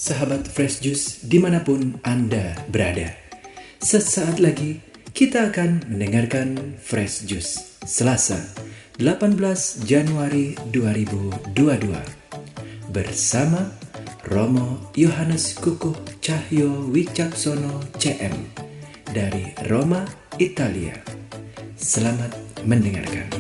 sahabat Fresh Juice dimanapun Anda berada. Sesaat lagi kita akan mendengarkan Fresh Juice Selasa 18 Januari 2022 bersama Romo Yohanes Kukuh Cahyo Wicaksono CM dari Roma, Italia. Selamat mendengarkan.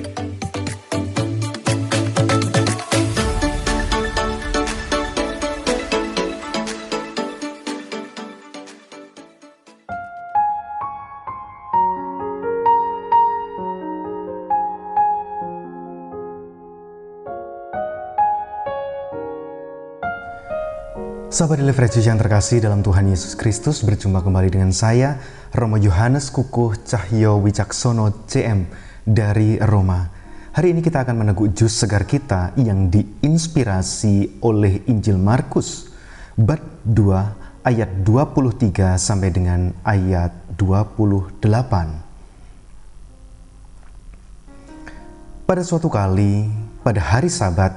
Sahabat Fresh Juice yang terkasih dalam Tuhan Yesus Kristus, berjumpa kembali dengan saya, Romo Yohanes Kukuh Cahyo Wicaksono CM dari Roma. Hari ini kita akan meneguk jus segar kita yang diinspirasi oleh Injil Markus, bab 2 ayat 23 sampai dengan ayat 28. Pada suatu kali, pada hari Sabat,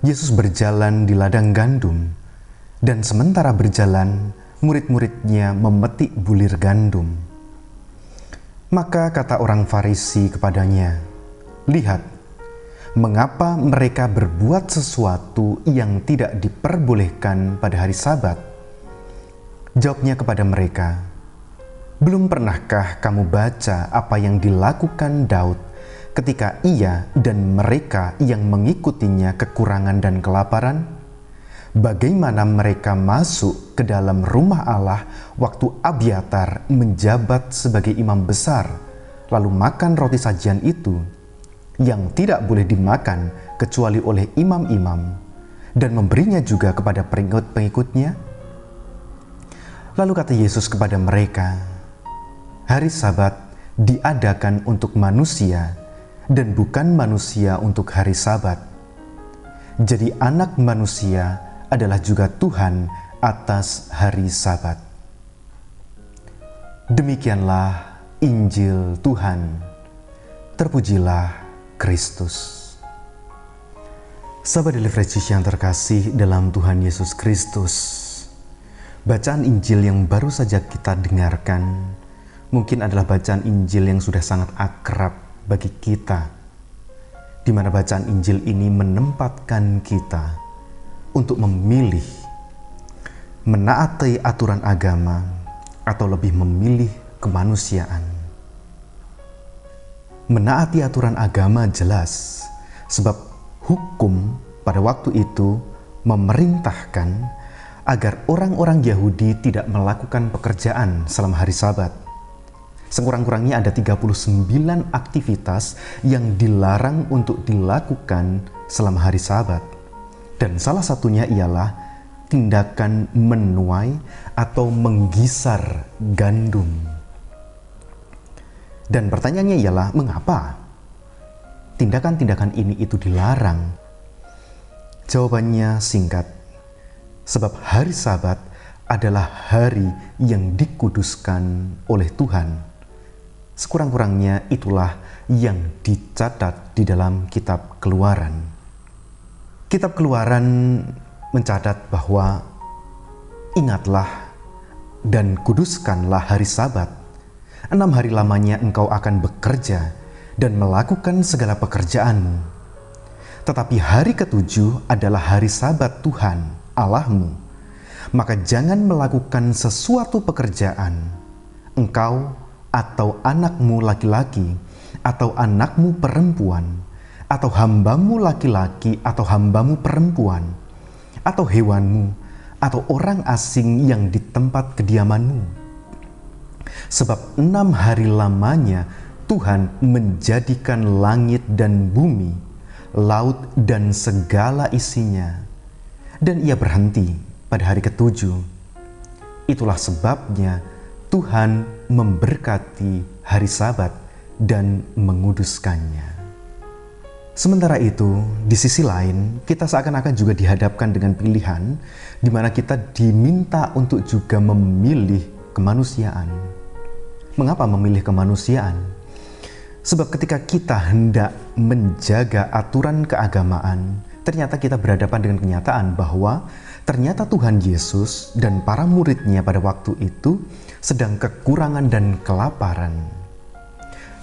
Yesus berjalan di ladang gandum. Dan sementara berjalan, murid-muridnya memetik bulir gandum. Maka kata orang Farisi kepadanya, "Lihat, mengapa mereka berbuat sesuatu yang tidak diperbolehkan pada hari Sabat?" Jawabnya kepada mereka, "Belum pernahkah kamu baca apa yang dilakukan Daud ketika ia dan mereka yang mengikutinya kekurangan dan kelaparan? Bagaimana mereka masuk ke dalam rumah Allah waktu Abiatar menjabat sebagai imam besar, lalu makan roti sajian itu yang tidak boleh dimakan kecuali oleh imam-imam, dan memberinya juga kepada pengikut-pengikutnya?" Lalu kata Yesus kepada mereka, "Hari Sabat diadakan untuk manusia dan bukan manusia untuk hari Sabat. Jadi Anak Manusia adalah juga Tuhan atas hari Sabat." Demikianlah Injil Tuhan. Terpujilah Kristus. Sahabat Fresh Juice yang terkasih dalam Tuhan Yesus Kristus, bacaan Injil yang baru saja kita dengarkan mungkin adalah bacaan Injil yang sudah sangat akrab bagi kita, di mana bacaan Injil ini menempatkan kita untuk memilih menaati aturan agama atau lebih memilih kemanusiaan. Menaati aturan agama jelas, sebab hukum pada waktu itu memerintahkan agar orang-orang Yahudi tidak melakukan pekerjaan selama hari Sabat. Sekurang-kurangnya ada 39 aktivitas yang dilarang untuk dilakukan selama hari Sabat. Dan salah satunya ialah tindakan menuai atau menggisar gandum. Dan pertanyaannya ialah, mengapa tindakan-tindakan ini itu dilarang? Jawabannya singkat, sebab hari Sabat adalah hari yang dikuduskan oleh Tuhan. Sekurang-kurangnya itulah yang dicatat di dalam kitab Keluaran. Kitab Keluaran mencatat bahwa ingatlah dan kuduskanlah hari Sabat. 6 hari lamanya engkau akan bekerja dan melakukan segala pekerjaanmu. Tetapi hari ke-7 adalah hari Sabat Tuhan Allahmu. Maka jangan melakukan sesuatu pekerjaan, engkau atau anakmu laki-laki atau anakmu perempuan, atau hambamu laki-laki atau hambamu perempuan, atau hewanmu, atau orang asing yang di tempat kediamanmu. Sebab 6 hari lamanya Tuhan menjadikan langit dan bumi, laut dan segala isinya, dan ia berhenti pada hari ke-7. Itulah sebabnya Tuhan memberkati hari Sabat dan menguduskannya. Sementara itu, di sisi lain, kita seakan-akan juga dihadapkan dengan pilihan di mana kita diminta untuk juga memilih kemanusiaan. Mengapa memilih kemanusiaan? Sebab ketika kita hendak menjaga aturan keagamaan, ternyata kita berhadapan dengan kenyataan bahwa ternyata Tuhan Yesus dan para muridnya pada waktu itu sedang kekurangan dan kelaparan.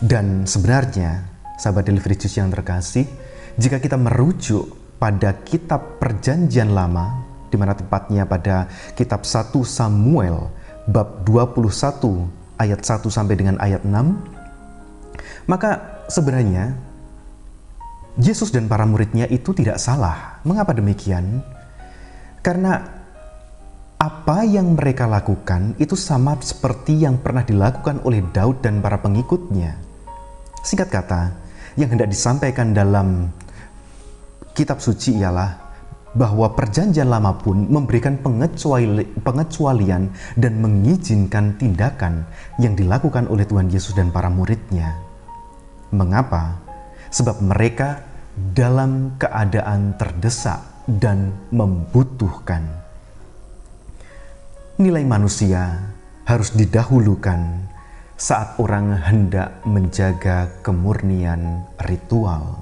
Dan sebenarnya, sahabat Daily Fresh Juice yang terkasih, jika kita merujuk pada kitab Perjanjian Lama, di mana tepatnya pada kitab 1 Samuel bab 21 ayat 1 sampai dengan ayat 6, maka sebenarnya Yesus dan para muridnya itu tidak salah. Mengapa demikian? Karena apa yang mereka lakukan itu sama seperti yang pernah dilakukan oleh Daud dan para pengikutnya. Singkat kata, yang hendak disampaikan dalam kitab suci ialah bahwa Perjanjian Lama pun memberikan pengecualian dan mengizinkan tindakan yang dilakukan oleh Tuhan Yesus dan para muridnya. Mengapa? Sebab mereka dalam keadaan terdesak dan membutuhkan. Nilai manusia harus didahulukan saat orang hendak menjaga kemurnian ritual.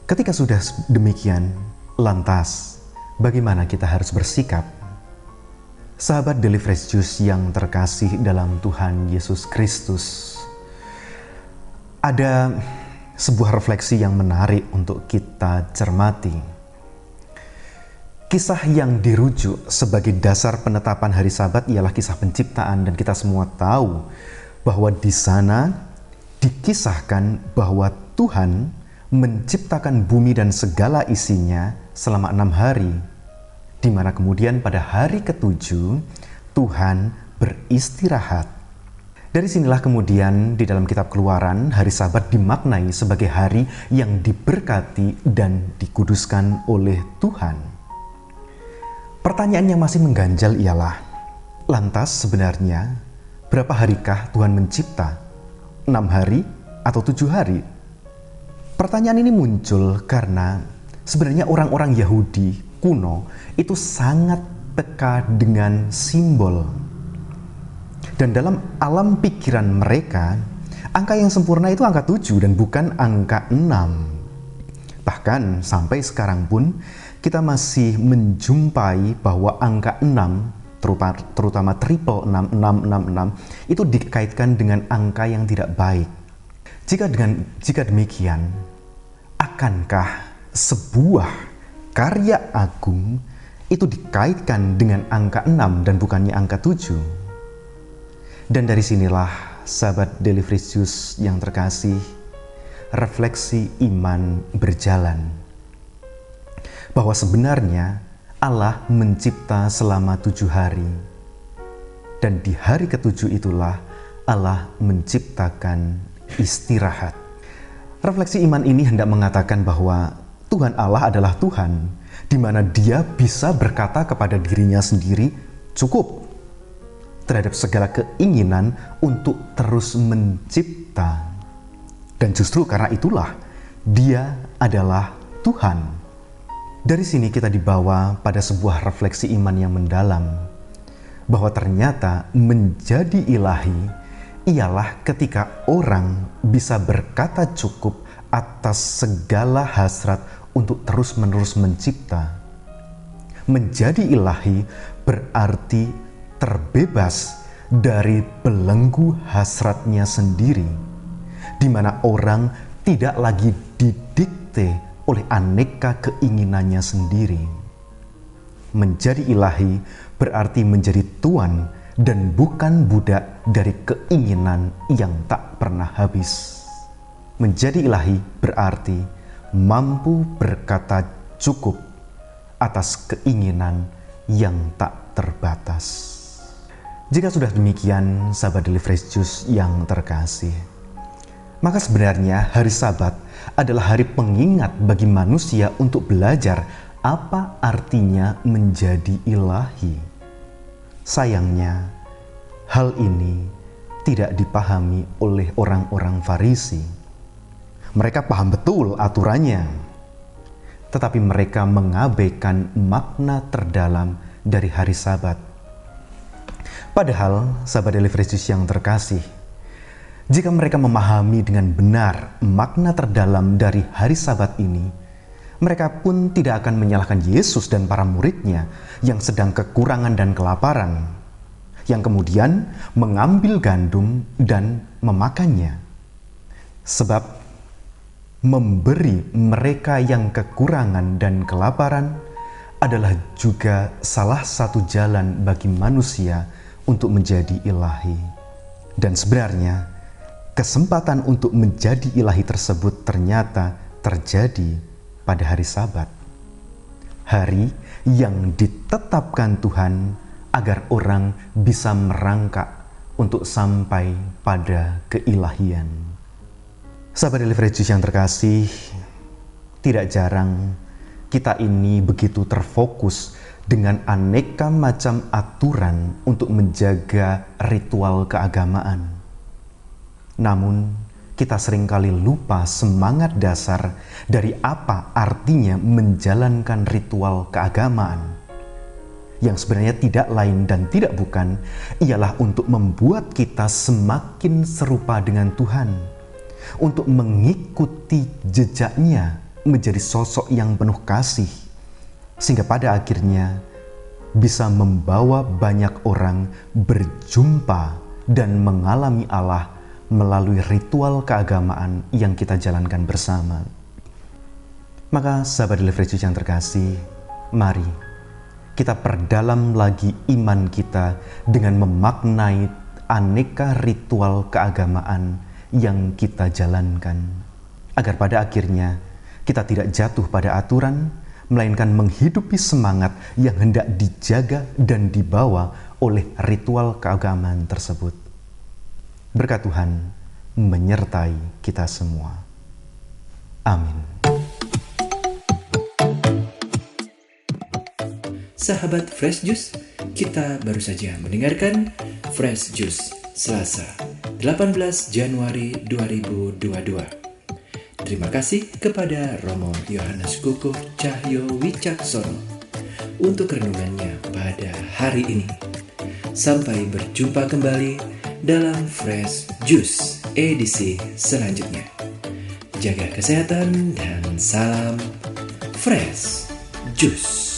Ketika sudah demikian, lantas bagaimana kita harus bersikap? Sahabat Daily Fresh Juice yang terkasih dalam Tuhan Yesus Kristus, ada sebuah refleksi yang menarik untuk kita cermati. Kisah yang dirujuk sebagai dasar penetapan hari Sabat ialah kisah penciptaan, dan kita semua tahu bahwa di sana dikisahkan bahwa Tuhan menciptakan bumi dan segala isinya selama 6 hari, di mana kemudian pada hari ke-7 Tuhan beristirahat. Dari sinilah kemudian di dalam kitab Keluaran, hari Sabat dimaknai sebagai hari yang diberkati dan dikuduskan oleh Tuhan. Pertanyaan yang masih mengganjal ialah, lantas sebenarnya berapa harikah Tuhan mencipta? 6 hari atau 7 hari? Pertanyaan ini muncul karena sebenarnya orang-orang Yahudi kuno itu sangat peka dengan simbol. Dan dalam alam pikiran mereka, angka yang sempurna itu angka 7 dan bukan angka 6. Bahkan sampai sekarang pun kita masih menjumpai bahwa angka 6, terutama triple 6, 666, itu dikaitkan dengan angka yang tidak baik. Jika demikian, akankah sebuah karya agung itu dikaitkan dengan angka 6 dan bukannya angka 7? Dan dari sinilah sahabat Daily Fresh Juice yang terkasih, refleksi iman berjalan. Bahwa sebenarnya Allah mencipta selama 7 hari. Dan di hari ke-7 itulah Allah menciptakan istirahat. Refleksi iman ini hendak mengatakan bahwa Tuhan Allah adalah Tuhan, di mana Dia bisa berkata kepada dirinya sendiri, cukup, terhadap segala keinginan untuk terus mencipta. Dan justru karena itulah Dia adalah Tuhan. Dari sini kita dibawa pada sebuah refleksi iman yang mendalam, bahwa ternyata menjadi ilahi ialah ketika orang bisa berkata cukup atas segala hasrat untuk terus-menerus mencipta. Menjadi ilahi berarti terbebas dari belenggu hasratnya sendiri, di mana orang tidak lagi didikte oleh aneka keinginannya sendiri. Menjadi ilahi berarti menjadi tuan dan bukan budak dari keinginan yang tak pernah habis. Menjadi ilahi berarti mampu berkata cukup atas keinginan yang tak terbatas. Jika sudah demikian, sahabat Daily Fresh Juice yang terkasih, maka sebenarnya hari Sabat adalah hari pengingat bagi manusia untuk belajar apa artinya menjadi ilahi. Sayangnya, hal ini tidak dipahami oleh orang-orang Farisi. Mereka paham betul aturannya, tetapi mereka mengabaikan makna terdalam dari hari Sabat. Padahal, sahabat Daily Fresh Juice yang terkasih, jika mereka memahami dengan benar makna terdalam dari hari Sabat ini, Mereka pun tidak akan menyalahkan Yesus dan para muridnya yang sedang kekurangan dan kelaparan, yang kemudian mengambil gandum dan memakannya. Sebab memberi mereka yang kekurangan dan kelaparan adalah juga salah satu jalan bagi manusia untuk menjadi ilahi. Dan sebenarnya, kesempatan untuk menjadi ilahi tersebut ternyata terjadi pada hari Sabat. Hari yang ditetapkan Tuhan agar orang bisa merangkak untuk sampai pada keilahian. Sahabat Daily Fresh Juice yang terkasih, tidak jarang kita ini begitu terfokus dengan aneka macam aturan untuk menjaga ritual keagamaan. Namun, kita seringkali lupa semangat dasar dari apa artinya menjalankan ritual keagamaan. Yang sebenarnya tidak lain dan tidak bukan ialah untuk membuat kita semakin serupa dengan Tuhan, untuk mengikuti jejaknya menjadi sosok yang penuh kasih, sehingga pada akhirnya bisa membawa banyak orang berjumpa dan mengalami Allah melalui ritual keagamaan yang kita jalankan bersama. Maka sahabat Daily Fresh Juice yang terkasih, mari kita perdalam lagi iman kita dengan memaknai aneka ritual keagamaan yang kita jalankan, agar pada akhirnya kita tidak jatuh pada aturan, melainkan menghidupi semangat yang hendak dijaga dan dibawa oleh ritual keagamaan tersebut. Berkat Tuhan menyertai kita semua. Amin. Sahabat Fresh Juice, kita baru saja mendengarkan Fresh Juice Selasa 18 Januari 2022. Terima kasih kepada Romo Yohanes Kukuh Cahyo Wicaksono untuk renungannya pada hari ini. Sampai berjumpa kembali dalam Fresh Juice edisi selanjutnya. Jaga kesehatan dan salam Fresh Juice.